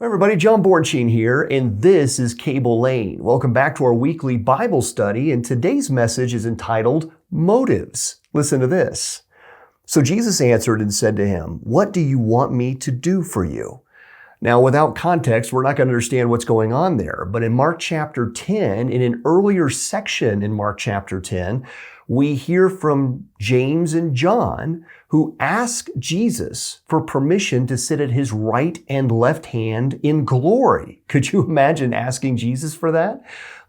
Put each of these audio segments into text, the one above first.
Hi everybody, John Bornschein here, and this is Cable Lane. Welcome back to our weekly Bible study, and today's message is entitled Motives. Listen to this. So Jesus answered and said to him, "What do you want me to do for you?" Now, without context, we're not going to understand what's going on there. But in Mark chapter 10, in an earlier section in Mark chapter 10, we hear from James and John who ask Jesus for permission to sit at his right and left hand in glory. Could you imagine asking Jesus for that?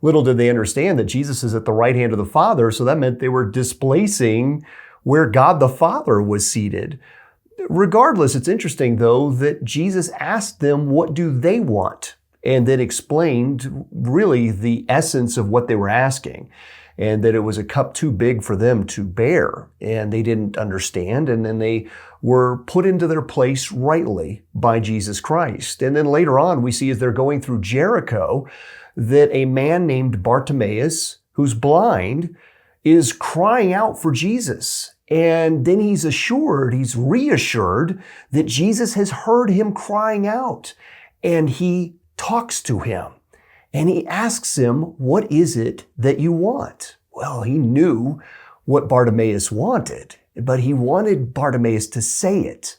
Little did they understand that Jesus is at the right hand of the Father, so that meant they were displacing where God the Father was seated. Regardless, it's interesting, though, that Jesus asked them, what do they want? And then explained really the essence of what they were asking, and that it was a cup too big for them to bear. And they didn't understand, and then they were put into their place rightly by Jesus Christ. And then later on, we see as they're going through Jericho, that a man named Bartimaeus, who's blind, is crying out for Jesus. And then he's reassured that Jesus has heard him crying out. And he talks to him. And he asks him, "What is it that you want?" Well, he knew what Bartimaeus wanted, but he wanted Bartimaeus to say it.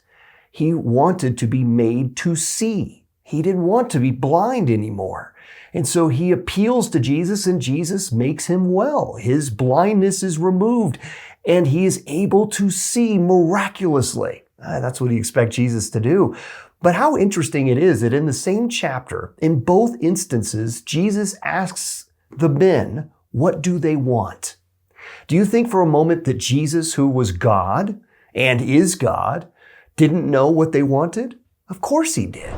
He wanted to be made to see. He didn't want to be blind anymore. And so he appeals to Jesus, and Jesus makes him well. His blindness is removed, and he is able to see miraculously. That's what he expects Jesus to do. But how interesting it is that in the same chapter, in both instances, Jesus asks the men, what do they want? Do you think for a moment that Jesus, who was God and is God, didn't know what they wanted? Of course he did.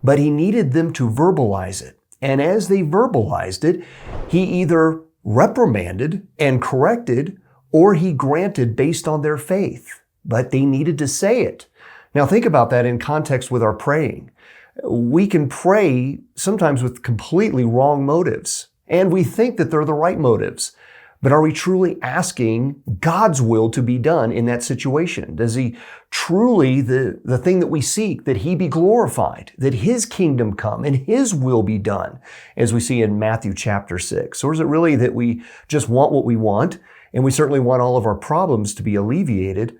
But he needed them to verbalize it. And as they verbalized it, he either reprimanded and corrected, or he granted based on their faith. But they needed to say it. Now think about that in context with our praying. We can pray sometimes with completely wrong motives, and we think that they're the right motives. But are we truly asking God's will to be done in that situation? Does he truly, the thing that we seek, that he be glorified, that his kingdom come and his will be done, as we see in Matthew chapter 6? Or is it really that we just want what we want, and we certainly want all of our problems to be alleviated?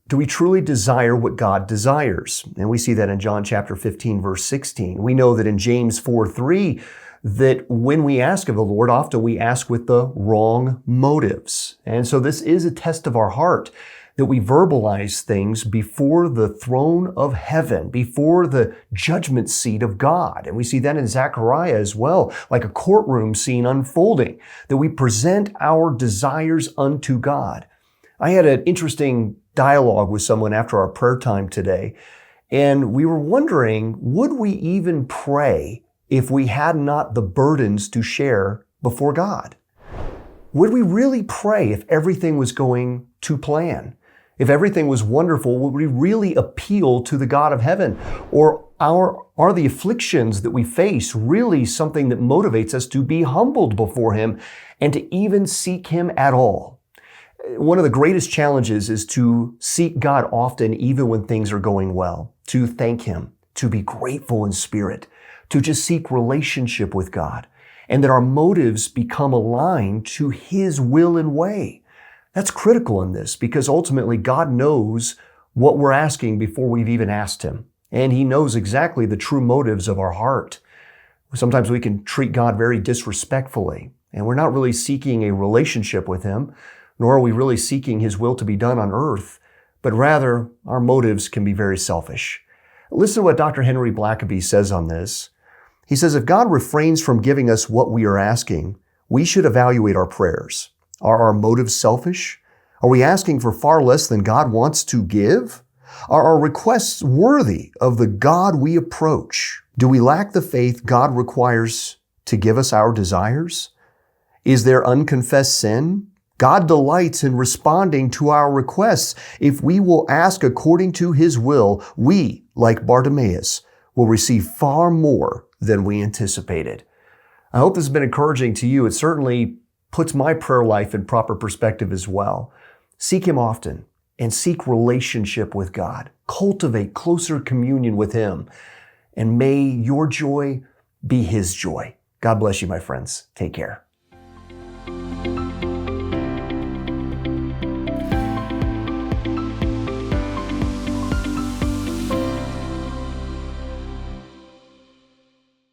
Do we truly desire what God desires? And we see that in John chapter 15, verse 16. We know that in James 4:3, that when we ask of the Lord, often we ask with the wrong motives. And so this is a test of our heart, that we verbalize things before the throne of heaven, before the judgment seat of God. And we see that in Zechariah as well, like a courtroom scene unfolding, that we present our desires unto God. I had an interesting dialogue with someone after our prayer time today, and we were wondering, would we even pray if we had not the burdens to share before God? Would we really pray if everything was going to plan? If everything was wonderful, would we really appeal to the God of heaven? Or are the afflictions that we face really something that motivates us to be humbled before him and to even seek him at all? One of the greatest challenges is to seek God often, even when things are going well, to thank him, to be grateful in spirit, to just seek relationship with God, and that our motives become aligned to his will and way. That's critical in this, because ultimately God knows what we're asking before we've even asked him. And he knows exactly the true motives of our heart. Sometimes we can treat God very disrespectfully, and we're not really seeking a relationship with him, nor are we really seeking his will to be done on earth, but rather our motives can be very selfish. Listen to what Dr. Henry Blackaby says on this. He says, if God refrains from giving us what we are asking, we should evaluate our prayers. Are our motives selfish? Are we asking for far less than God wants to give? Are our requests worthy of the God we approach? Do we lack the faith God requires to give us our desires? Is there unconfessed sin? God delights in responding to our requests. If we will ask according to his will, we, like Bartimaeus, will receive far more than we anticipated. I hope this has been encouraging to you. It certainly puts my prayer life in proper perspective as well. Seek him often and seek relationship with God. Cultivate closer communion with him. and may your joy be His joy. God bless you, my friends. Take care.